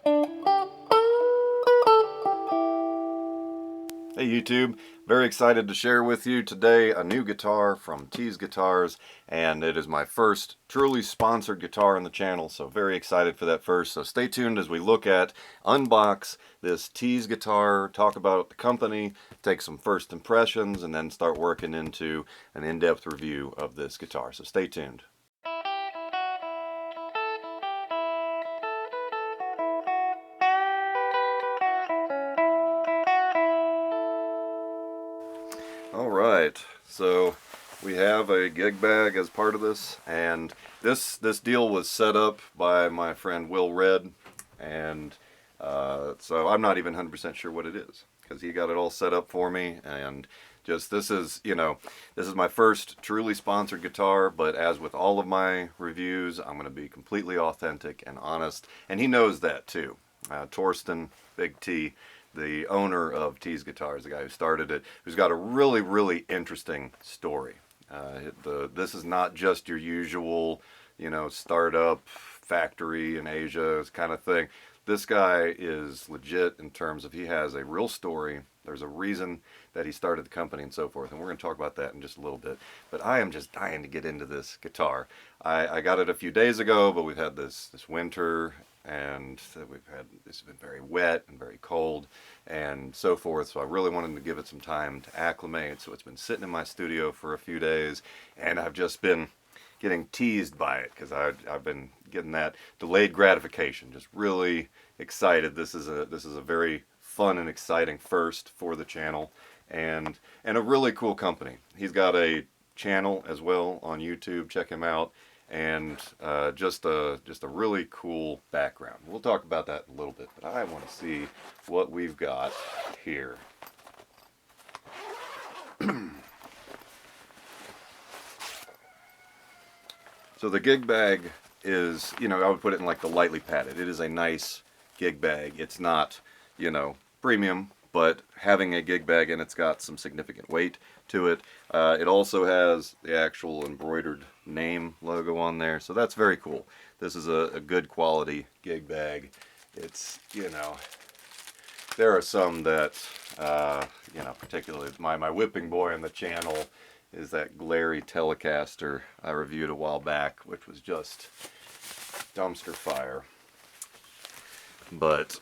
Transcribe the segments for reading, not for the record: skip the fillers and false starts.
Hey YouTube, very excited to share with you today a new guitar from Tease guitars, and it is my first truly sponsored guitar on the channel, so very excited for that first. So stay tuned as we look at, unbox this Tease guitar, talk about the company, take some first impressions, and then start working into an in-depth review of this guitar. So stay tuned. Alright, so we have a gig bag as part of this, and this deal was set up by my friend Will Red, and so I'm not even 100% sure what it is, because he got it all set up for me, and just this is my first truly sponsored guitar, but as with all of my reviews, I'm going to be completely authentic and honest, and he knows that too. Torsten, Big T, the owner of Tease Guitars, the guy who started it, who's got a really, really interesting story. This is not just your usual, startup factory in Asia kind of thing. This guy is legit in terms of he has a real story. There's a reason that he started the company and so forth, and we're going to talk about that in just a little bit. But I am just dying to get into this guitar. I got it a few days ago, but we've had this winter, and it's been very wet and very cold and so forth, so I really wanted to give it some time to acclimate. So it's been sitting in my studio for a few days, and I've just been getting teased by it because I've been getting that delayed gratification. Just really excited. This is a very fun and exciting first for the channel, and a really cool company. He's got a channel as well on YouTube. Check him out. And just a really cool background. We'll talk about that in a little bit, but I want to see what we've got here. So the gig bag is, I would put it in like the lightly padded. It is a nice gig bag. It's not, premium, but having a gig bag, and it's got some significant weight to it. It also has the actual embroidered name logo on there, so that's very cool. This is a good quality gig bag. It's, there are some that, particularly my whipping boy on the channel is that glary Telecaster I reviewed a while back, which was just dumpster fire. But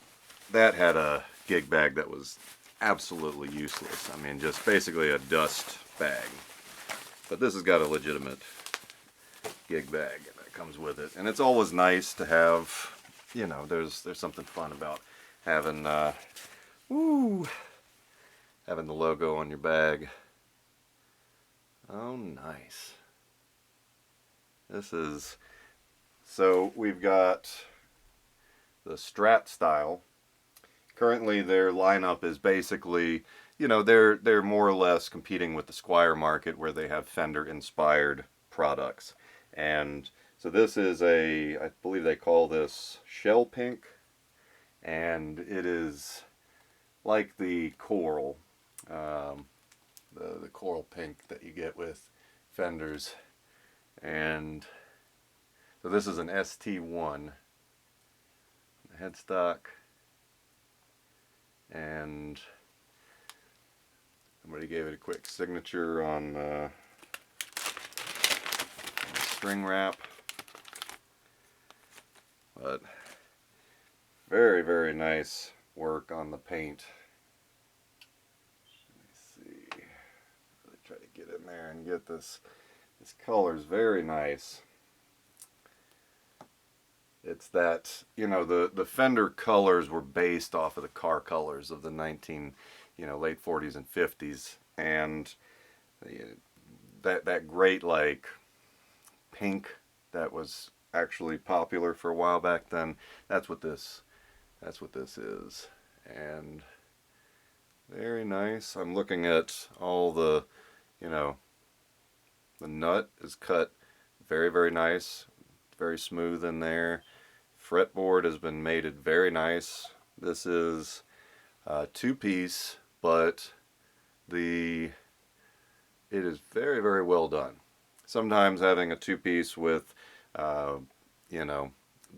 that had a gig bag that was absolutely useless. I mean, just basically a dust bag. But this has got a legitimate gig bag that comes with it, and it's always nice to have. There's something fun about having having the logo on your bag. Oh, nice. So we've got the Strat style. Currently their lineup is basically, they're more or less competing with the Squier market, where they have Fender inspired products. And so this is I believe they call this shell pink, and it is like the coral, the coral pink that you get with Fenders. And so this is an ST1 headstock, and somebody gave it a quick signature on the string wrap. But very, very nice work on the paint. Let me see. Really try to get in there and get this. This color is very nice. It's that, the Fender colors were based off of the car colors of the late 40s and 50s, and that great like pink that was actually popular for a while back then. That's what this is, and very nice. I'm looking at all the, the nut is cut very, very nice, very smooth in there. Fretboard has been mated very nice. This is two-piece, but it is very, very well done. Sometimes having a two-piece with, the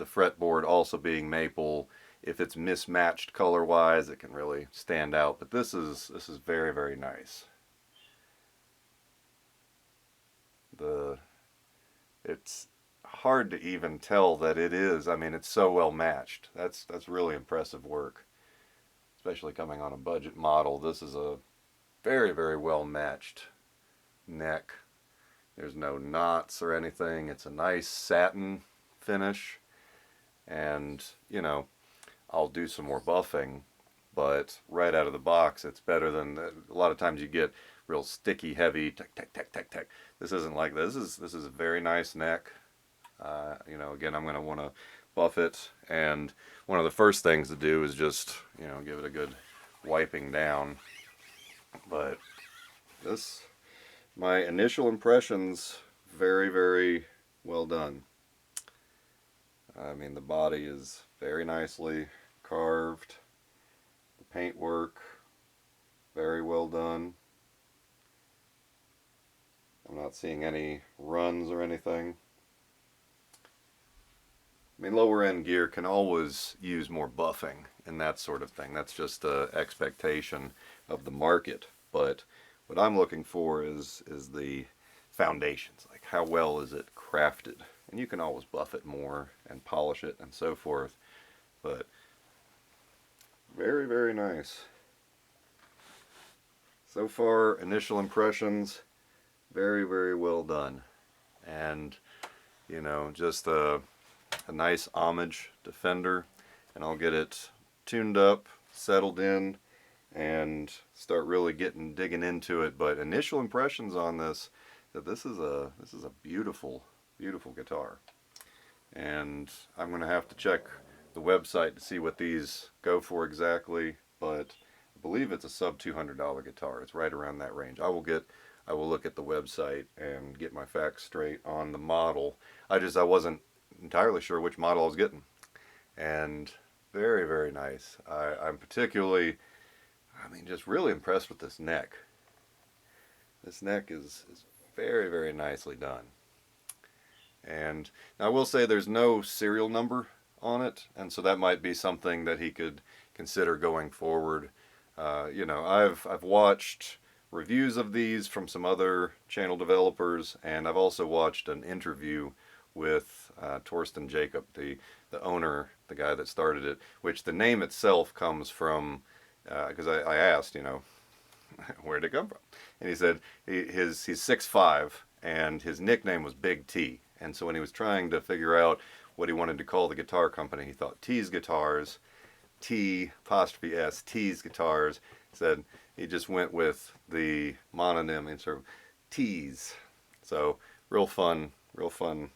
fretboard also being maple if it's mismatched color-wise, it can really stand out. But this is very, very nice. It's hard to even tell that it is. I mean, it's so well matched. That's really impressive work, especially coming on a budget model. This is a very, very well matched neck. There's no knots or anything. It's a nice satin finish, and you know, I'll do some more buffing, but right out of the box, it's better than a lot of times you get real sticky, heavy, tech, tech, tech, tech, tech. This isn't like this. This is a very nice neck. You know, again, I'm going to want to buff it, and one of the first things to do is just, you know, give it a good wiping down. But this, my initial impressions, very, very well done. I mean, the body is very nicely carved. The paintwork, very well done. I'm not seeing any runs or anything. I mean, lower end gear can always use more buffing and that sort of thing. That's just the expectation of the market. But what I'm looking for is the foundations. Like, how well is it crafted? And you can always buff it more and polish it and so forth. But very, very nice. So far, initial impressions, very, very well done. And, you know, just a nice homage to Fender, and I'll get it tuned up, settled in, and start really digging into it. But initial impressions on this, that this is a beautiful, beautiful guitar. And I'm going to have to check the website to see what these go for exactly, but I believe it's a sub $200 guitar. It's right around that range. I will look at the website and get my facts straight on the model. I wasn't entirely sure which model I was getting. And very, very nice. I'm particularly, I mean, just really impressed with this neck. This neck is very, very nicely done. And now I will say there's no serial number on it, and so that might be something that he could consider going forward. You know, I've watched reviews of these from some other channel developers, and I've also watched an interview with Torsten Jacob, the owner, the guy that started it, which the name itself comes from, because I asked, you know, where did it come from? And he said he's 6'5", and his nickname was Big T. And so when he was trying to figure out what he wanted to call the guitar company, he thought Tease Guitars, T''S, Tease Guitars. Said he just went with the mononym and sort of Tease. So real fun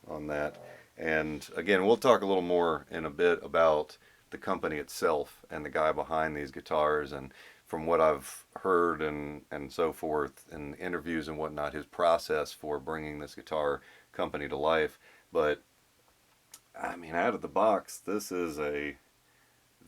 on that. And again, we'll talk a little more in a bit about the company itself and the guy behind these guitars, and from what I've heard and so forth in interviews and whatnot, his process for bringing this guitar company to life. But I mean, out of the box, this is a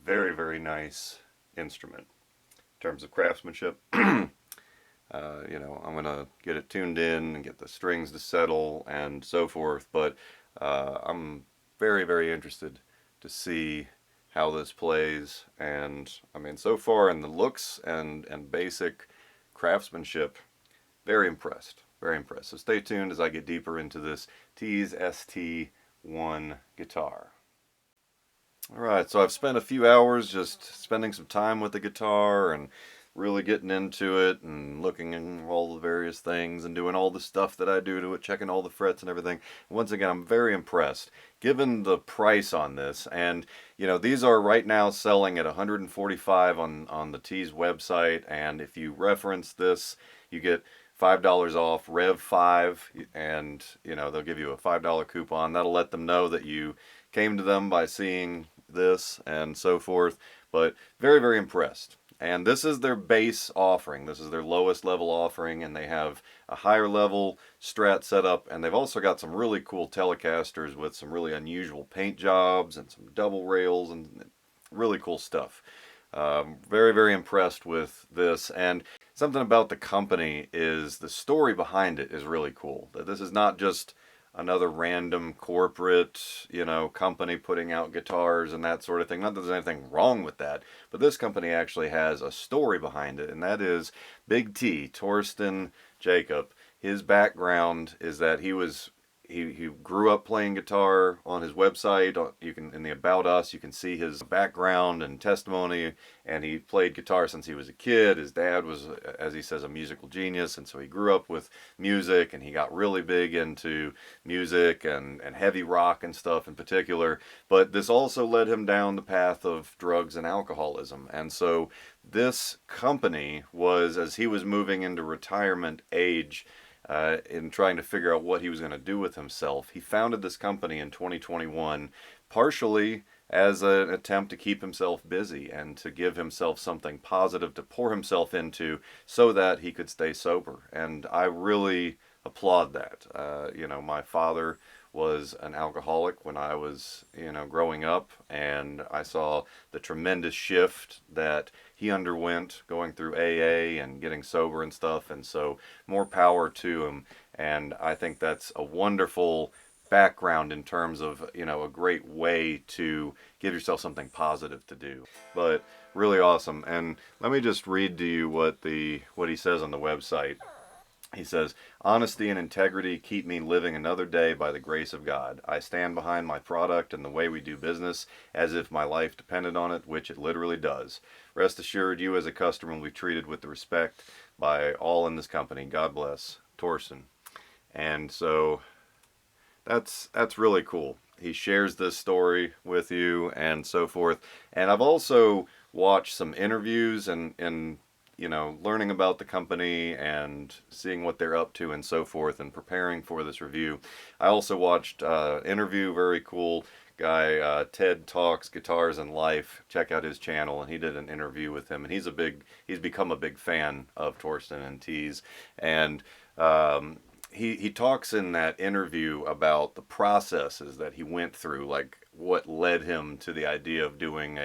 very, very nice instrument in terms of craftsmanship. You know, I'm gonna get it tuned in and get the strings to settle and so forth, but I'm very, very interested to see how this plays. And I mean, so far in the looks and basic craftsmanship, very impressed, very impressed. So stay tuned as I get deeper into this Tease ST1 guitar. Alright, so I've spent a few hours just spending some time with the guitar and really getting into it and looking at all the various things and doing all the stuff that I do to it, checking all the frets and everything. Once again, I'm very impressed given the price on this. And you know, these are right now selling at $145 on the Tease website, and if you reference this, you get $5 off, Rev 5, and you know, they'll give you a $5 coupon. That'll let them know that you came to them by seeing this and so forth. But very, very impressed. And this is their base offering. This is their lowest level offering, and they have a higher level Strat setup, and they've also got some really cool Telecasters with some really unusual paint jobs and some double rails and really cool stuff. Very, very impressed with this. And something about the company is the story behind it is really cool. That this is not just another random corporate, company putting out guitars and that sort of thing. Not that there's anything wrong with that, but this company actually has a story behind it, and that is Big T, Torsten Jacob. His background is that he grew up playing guitar. On his website, you can, in the About Us, you can see his background and testimony, and he played guitar since he was a kid. His dad was, as he says, a musical genius, and so he grew up with music, and he got really big into music and heavy rock and stuff in particular. But this also led him down the path of drugs and alcoholism, and so this company was, as he was moving into retirement age, in trying to figure out what he was going to do with himself, he founded this company in 2021, partially as an attempt to keep himself busy and to give himself something positive to pour himself into so that he could stay sober. And I really applaud that. My father was an alcoholic when I was, growing up, and I saw the tremendous shift that he underwent going through AA and getting sober and stuff, and so more power to him. And I think that's a wonderful background in terms of, a great way to give yourself something positive to do. But really awesome. And let me just read to you what he says on the website. He says, "Honesty and integrity keep me living another day by the grace of God. I stand behind my product and the way we do business as if my life depended on it, which it literally does. Rest assured, you as a customer will be treated with the respect by all in this company. God bless, Torsten." And so that's really cool. He shares this story with you and so forth. And I've also watched some interviews and learning about the company and seeing what they're up to and so forth and preparing for this review. I also watched interview, very cool guy, Ted Talks Guitars and Life. Check out his channel, and he did an interview with him, and he's become a big fan of Torsten and Tease. And he talks in that interview about the processes that he went through, like what led him to the idea of doing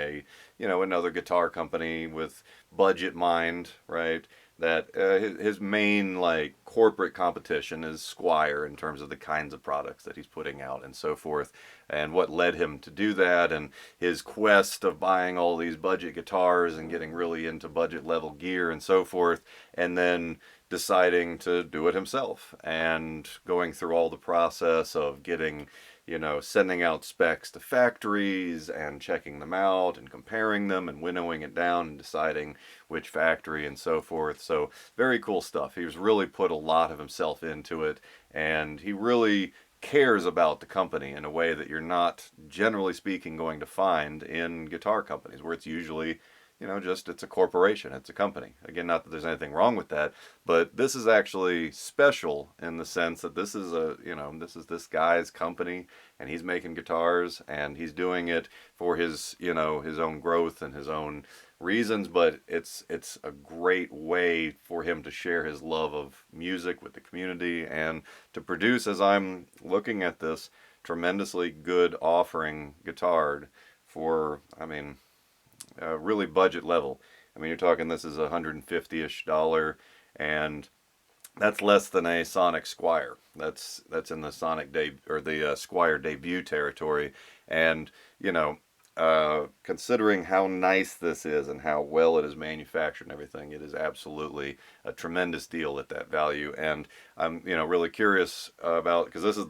another guitar company with budget mind, right? That his main like corporate competition is Squire in terms of the kinds of products that he's putting out and so forth, and what led him to do that, and his quest of buying all these budget guitars and getting really into budget level gear and so forth, and then deciding to do it himself and going through all the process of getting, sending out specs to factories and checking them out and comparing them and winnowing it down and deciding which factory and so forth. So very cool stuff. He's really put a lot of himself into it, and he really cares about the company in a way that you're not, generally speaking, going to find in guitar companies, where it's usually it's a corporation, it's a company. Again, not that there's anything wrong with that, but this is actually special in the sense that this is this guy's company, and he's making guitars, and he's doing it for his own growth and his own reasons, but it's a great way for him to share his love of music with the community and to produce, as I'm looking at this, tremendously good offering guitar for, really budget level. You're talking, this is $150-ish, and that's less than a Sonic Squire. That's in the Squire debut territory, and considering how nice this is and how well it is manufactured and everything, it is absolutely a tremendous deal at that value. And I'm really curious about, because this is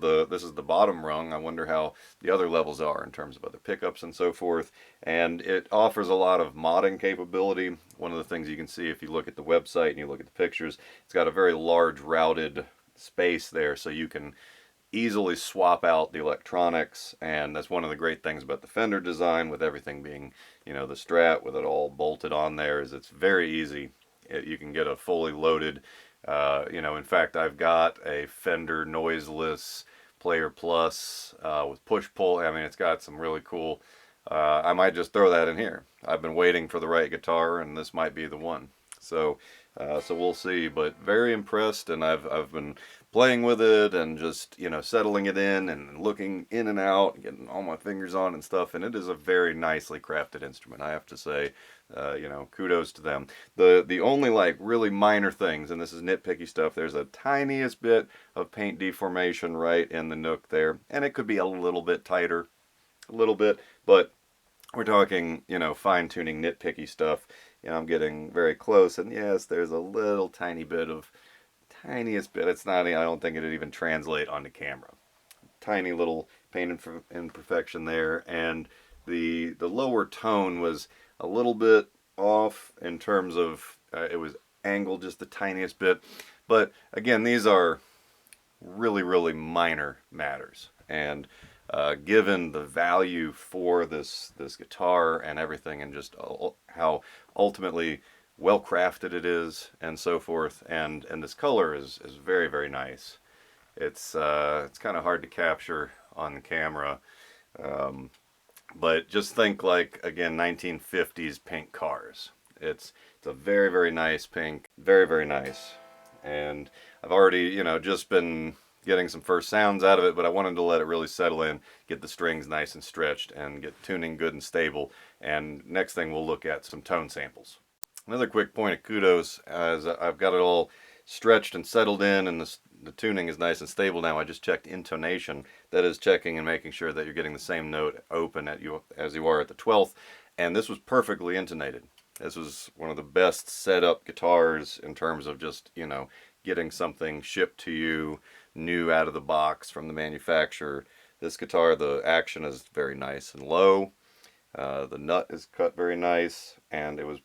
the bottom rung. I wonder how the other levels are in terms of other pickups and so forth. And it offers a lot of modding capability. One of the things you can see if you look at the website and you look at the pictures, it's got a very large routed space there, so you can easily swap out the electronics. And that's one of the great things about the Fender design, with everything being the Strat with it all bolted on there, is it's very easy. You can get a fully loaded in fact, I've got a Fender noiseless Player Plus with push-pull. It's got some really cool, I might just throw that in here. I've been waiting for the right guitar, and this might be the one. So we'll see, but very impressed, and I've been playing with it and just, you know, settling it in and looking in and out and getting all my fingers on and stuff. And it is a very nicely crafted instrument, I have to say. You know, kudos to them. The only like really minor things, and this is nitpicky stuff, there's a tiniest bit of paint deformation right in the nook there, and it could be a little bit tighter, a little bit, but we're talking, you know, fine-tuning nitpicky stuff. You know, I'm getting very close, and yes, there's a little tiny bit of, tiniest bit, it's not, I don't think it'd even translate onto camera. Tiny little paint imperfection there, and the lower tone was a little bit off in terms of, it was angled just the tiniest bit, but again, these are really, really minor matters, and given the value for this guitar and everything, and just how ultimately well crafted it is, and so forth, and this color is very, very nice. It's kind of hard to capture on the camera, but just think like, again, 1950s pink cars. It's a very, very nice pink, very, very nice, and I've already, you know, just been getting some first sounds out of it, but I wanted to let it really settle in, get the strings nice and stretched, and get tuning good and stable. And next thing we'll look at some tone samples. Another quick point of kudos, as I've got it all stretched and settled in, and the tuning is nice and stable now. I just checked intonation. That is checking and making sure that you're getting the same note open as you are at the 12th, and this was perfectly intonated. This was one of the best set up guitars in terms of just, you know, getting something shipped to you new out of the box from the manufacturer. This guitar, the action is very nice and low. The nut is cut very nice, and it was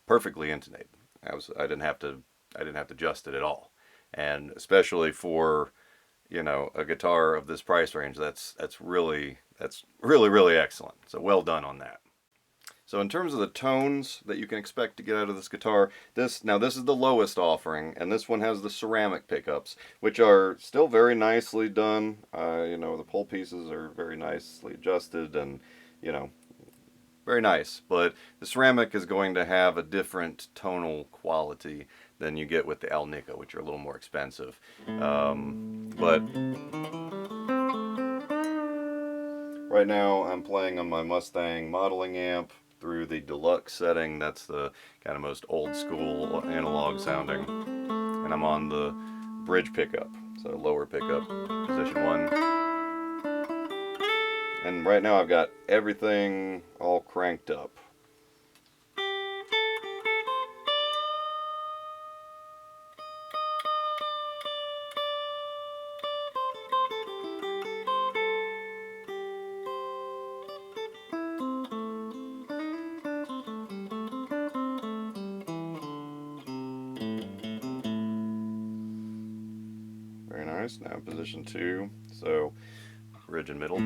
perfectly intonated. I didn't have to adjust it at all. And especially for, you know, a guitar of this price range, that's really, really excellent. So well done on that. So in terms of the tones that you can expect to get out of this guitar, this is the lowest offering, and this one has the ceramic pickups, which are still very nicely done. You know, the pole pieces are very nicely adjusted, and, you know, very nice. But the ceramic is going to have a different tonal quality than you get with the Alnica, which are a little more expensive. But right now I'm playing on my Mustang modeling amp through the deluxe setting. That's the kind of most old school analog sounding, and I'm on the bridge pickup, so lower pickup, position 1. And right now I've got everything all cranked up. Very nice. Now position 2, so bridge and middle.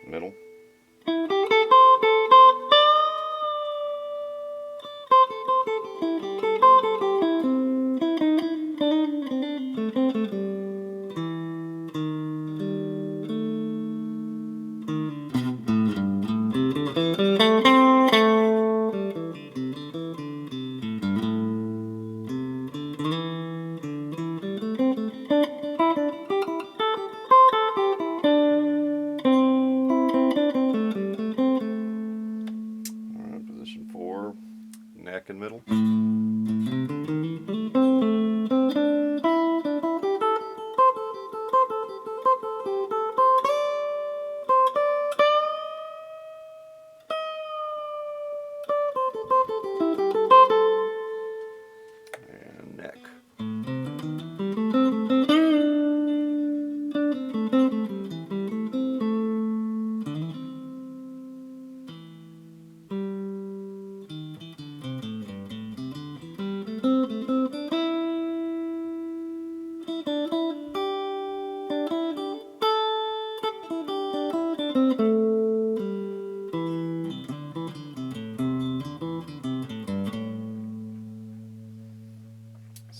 Middle.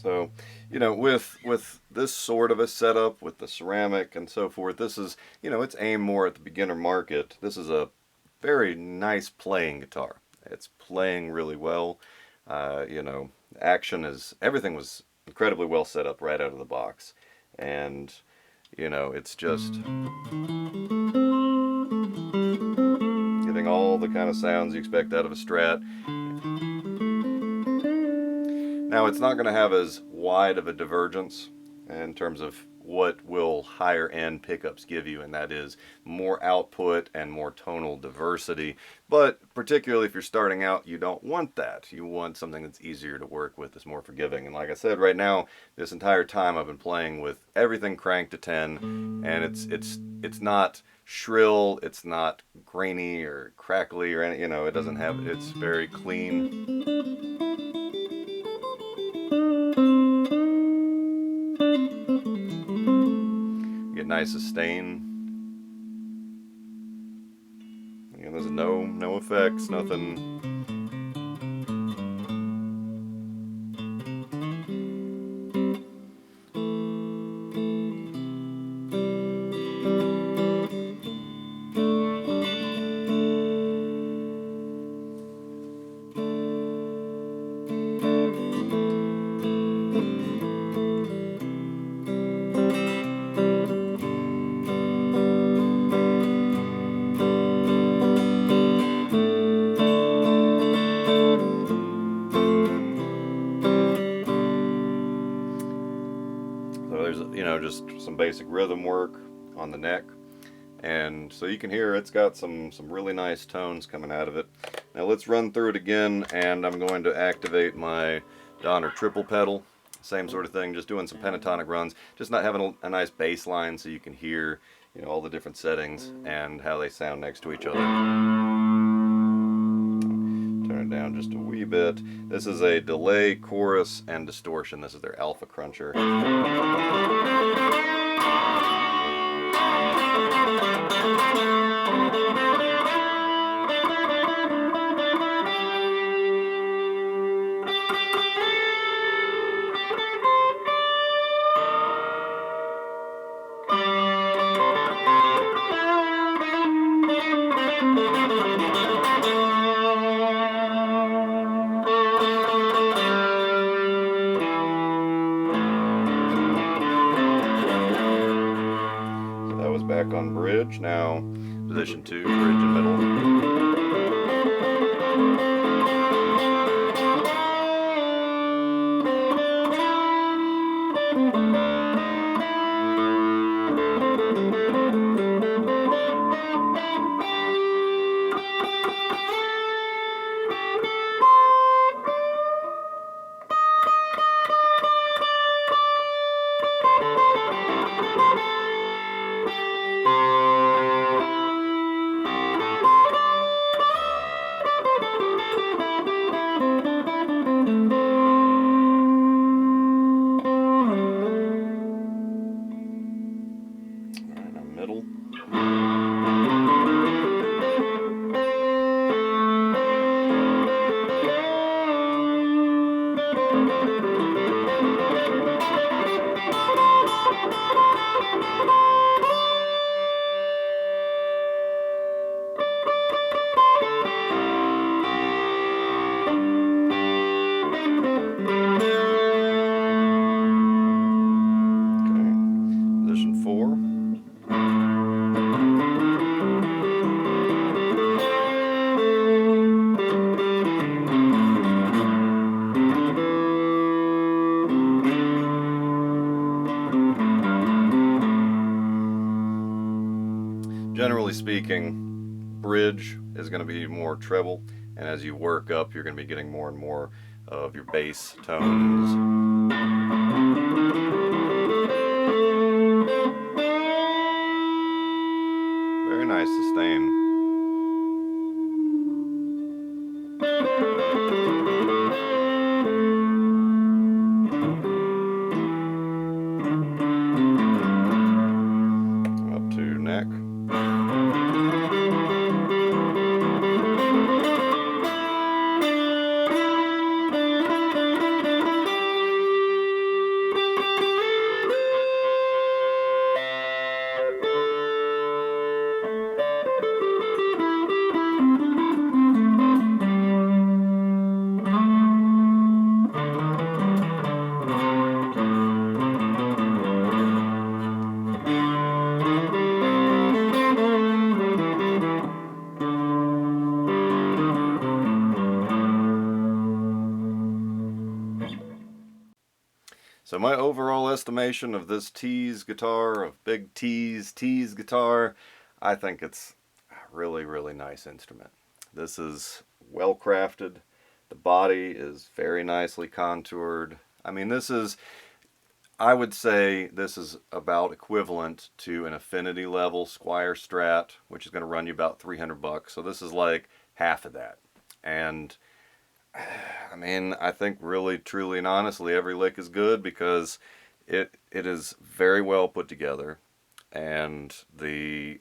So, you know, with this sort of a setup with the ceramic and so forth, this is, you know, it's aimed more at the beginner market. This is a very nice playing guitar. It's playing really well. You know, everything was incredibly well set up right out of the box. And, you know, it's just giving all the kind of sounds you expect out of a Strat. Now, it's not going to have as wide of a divergence in terms of what will higher end pickups give you, and that is more output and more tonal diversity. But particularly if you're starting out, you don't want that. You want something that's easier to work with, that's more forgiving. And like I said, right now, this entire time I've been playing with everything cranked to 10, and it's not shrill, it's not grainy or crackly or any, you know, it doesn't have, it's very clean. Get nice sustain. Again, there's no effects, nothing. So there's, you know, just some basic rhythm work on the neck. And so you can hear it's got some really nice tones coming out of it. Now let's run through it again, and I'm going to activate my Donner triple pedal. Same sort of thing, just doing some pentatonic runs, just not having a nice bass line so you can hear, you know, all the different settings and how they sound next to each other. Turn it down just a wee bit. This is a delay, chorus, and distortion. This is their alpha cruncher. Back on bridge, now position 2, bridge and middle. Middle. Okay, position 4. Generally speaking, bridge is going to be more treble, and as you work up, you're going to be getting more and more of your bass tones. Very nice sustain. Up to neck. So my overall estimation of this Tease guitar, of Big Tease guitar, I think it's a really, really nice instrument. This is well crafted. The body is very nicely contoured. I mean, I would say this is about equivalent to an affinity level Squire Strat, which is going to run you about 300 bucks. So this is like half of that. And I mean, I think really, truly, and honestly, every lick is good because it is very well put together. And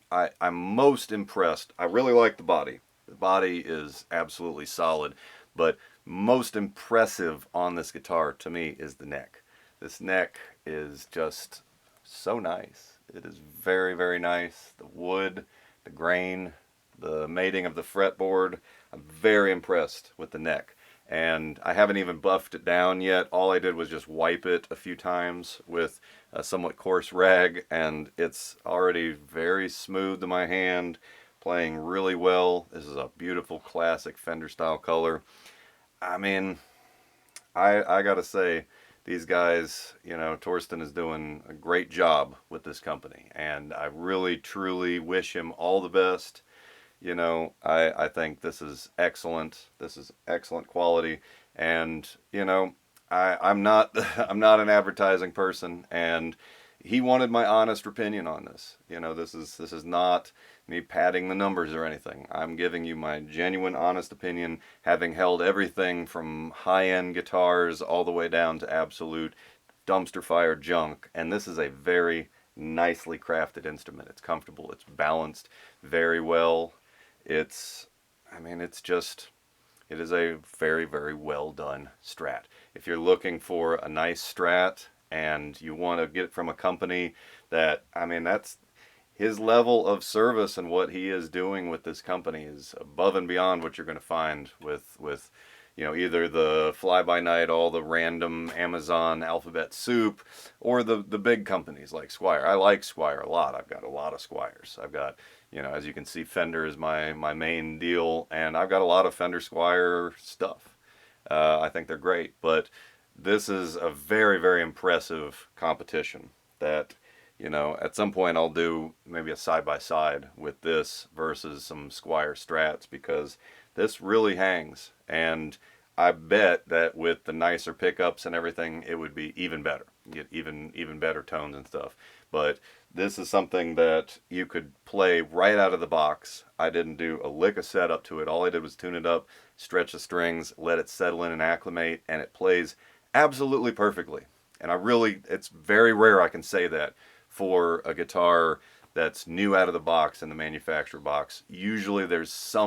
I'm most impressed. I really like the body. The body is absolutely solid, but most impressive on this guitar to me is the neck. This neck is just so nice. It is very, very nice. The wood, the grain, the mating of the fretboard. I'm very impressed with the neck. And I haven't even buffed it down yet. All I did was just wipe it a few times with a somewhat coarse rag, and it's already very smooth to my hand, playing really well. This is a beautiful classic Fender style color. I mean, I gotta say, these guys, Torsten is doing a great job with this company, and I really truly wish him all the best. I think this is excellent. This is excellent quality, and I'm not I'm not an advertising person, and he wanted my honest opinion on this. This is not me padding the numbers or anything. I'm giving you my genuine, honest opinion, having held everything from high-end guitars all the way down to absolute dumpster fire junk, and this is a very nicely crafted instrument. It's comfortable. It's balanced very well. It's, I mean, it is a very, very well done Strat. If you're looking for a nice Strat and you want to get it from a company that, I mean, that's his level of service, and what he is doing with this company is above and beyond what you're going to find with either the fly-by-night, all the random Amazon alphabet soup, or the big companies like Squire. I like Squire a lot. I've got a lot of Squires. I've got, as you can see, Fender is my main deal, and I've got a lot of Fender Squire stuff. I think they're great, but this is a very, very impressive competition that, at some point I'll do maybe a side-by-side with this versus some Squire Strats, because this really hangs, and I bet that with the nicer pickups and everything, it would be even better. Get even better tones and stuff. But this is something that you could play right out of the box. I didn't do a lick of setup to it. All I did was tune it up, stretch the strings, let it settle in and acclimate, and it plays absolutely perfectly. And it's very rare I can say that for a guitar that's new out of the box in the manufacturer box. Usually there's a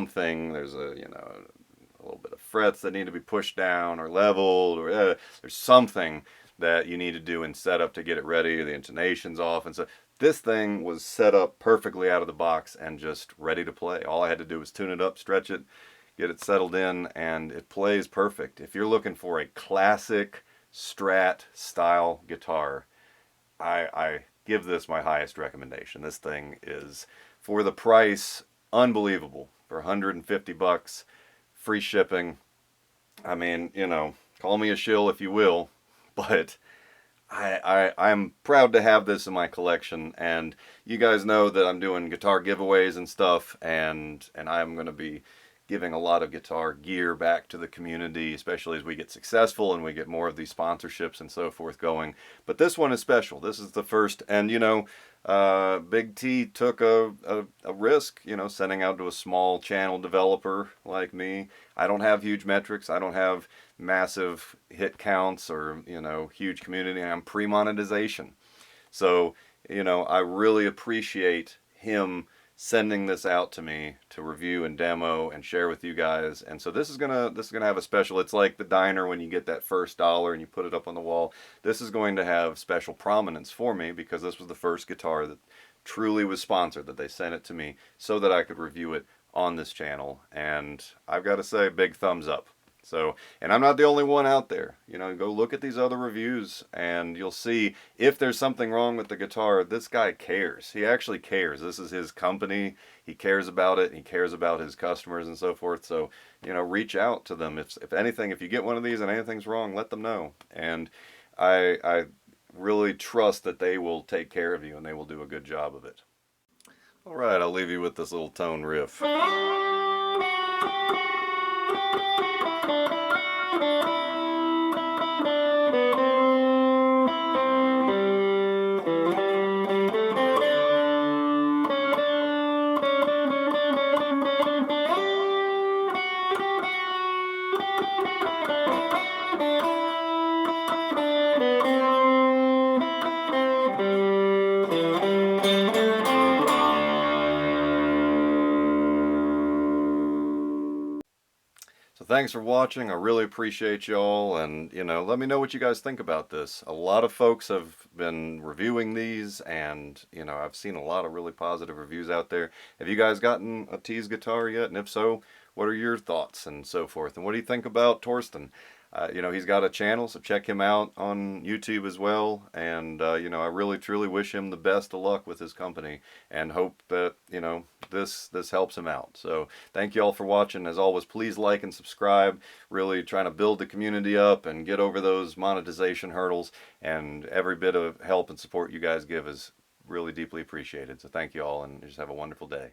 little bit of frets that need to be pushed down or leveled, or there's something that you need to do in setup to get it ready, the intonation's off, and so this thing was set up perfectly out of the box and just ready to play. All I had to do was tune it up, stretch it, get it settled in, and it plays perfect. If you're looking for a classic Strat style guitar, I give this my highest recommendation. This thing is, for the price, unbelievable. For 150 bucks, free shipping. I mean, call me a shill if you will, but I'm proud to have this in my collection, and you guys know that I'm doing guitar giveaways and stuff, and I'm going to be giving a lot of guitar gear back to the community, especially as we get successful and we get more of these sponsorships and so forth going. But this one is special. This is the first, and Big T took a risk, sending out to a small channel developer like me. I don't have huge metrics. I don't have massive hit counts or, huge community. I'm pre-monetization. So, I really appreciate him sending this out to me to review and demo and share with you guys. And so this is gonna have a special. It's like the diner when you get that first dollar and you put it up on the wall. This is going to have special prominence for me because this was the first guitar that truly was sponsored, that they sent it to me so that I could review it on this channel. And I've got to say, big thumbs up. So, and I'm not the only one out there. Go look at these other reviews and you'll see if there's something wrong with the guitar. This guy cares. He actually cares. This is his company. He cares about it. He cares about his customers and so forth. So, reach out to them. If anything, if you get one of these and anything's wrong, let them know. And I really trust that they will take care of you and they will do a good job of it. All right, I'll leave you with this little tone riff. So thanks for watching. I really appreciate y'all, and let me know what you guys think about this. A lot of folks have been reviewing these, and I've seen a lot of really positive reviews out there. Have you guys gotten a Tease guitar yet? And if so, what are your thoughts and so forth? And what do you think about Torsten? He's got a channel, so check him out on YouTube as well. And I really truly wish him the best of luck with his company, and hope that this helps him out. So thank you all for watching. As always, please like and subscribe. Really trying to build the community up and get over those monetization hurdles. And every bit of help and support you guys give is really deeply appreciated. So thank you all, and just have a wonderful day.